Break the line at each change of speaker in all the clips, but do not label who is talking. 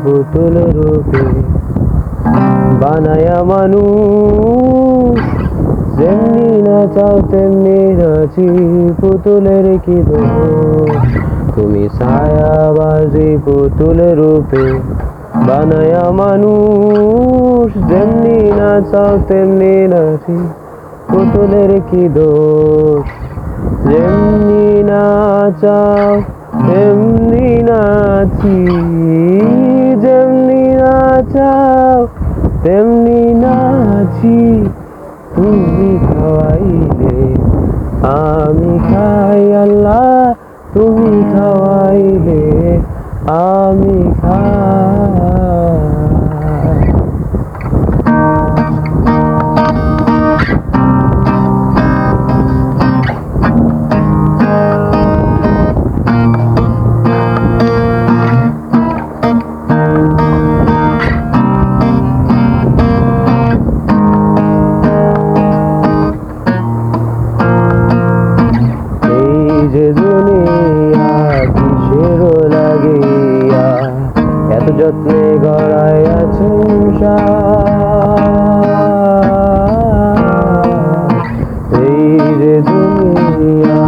পুতুল রূপে বানায়া মানুষ, যেমনি নাচাও তেমনি নাচি, পুতুলের কি দোষ। তুমি ছায়াবাজি পুতুল রূপে বানায়া মানুষ, যেমনি নাচাও তেমনি নাচি, পুতুলের কি দোষ। যেমনি নাচাও তেমনি নাচি, যেমনি নাচাও তেমনি নাচি, তুমি খাওয়াইলে আমি খাই আল্লাহ, তুমি খাওয়াইলে আমি খাই। যে দুনিয়া কিসের লাগিয়া এত যত্নে গড়ায় সংসার। এই যে দুনিয়া,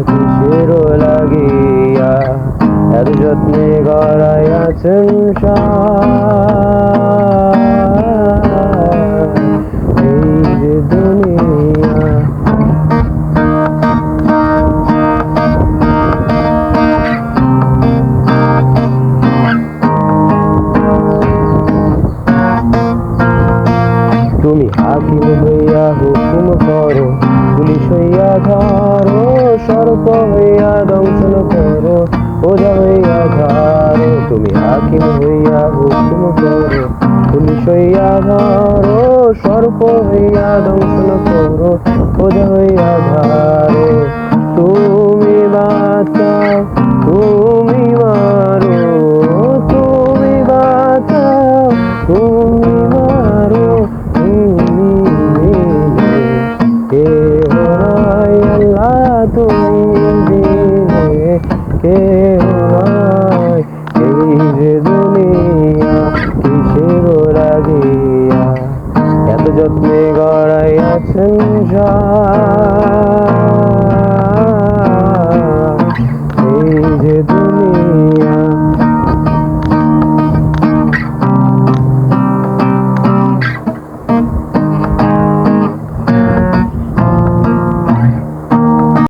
কিসের লাগিয়া এত যত্নে গড়ায় সংসার। দুনিয়া তুমি হাকিম হইয়া হুকুম করো, পুলিশ হইয়া ধরো, সর্প হইয়া দংশন করো, ওঝা হইয়া ধরো। তুমি হাকিম হইয়া হুকুম করো, পুলিশ হইয়া ধরো, সর্প হইয়া দংশন করো, ওঝা হইয়া ধরো।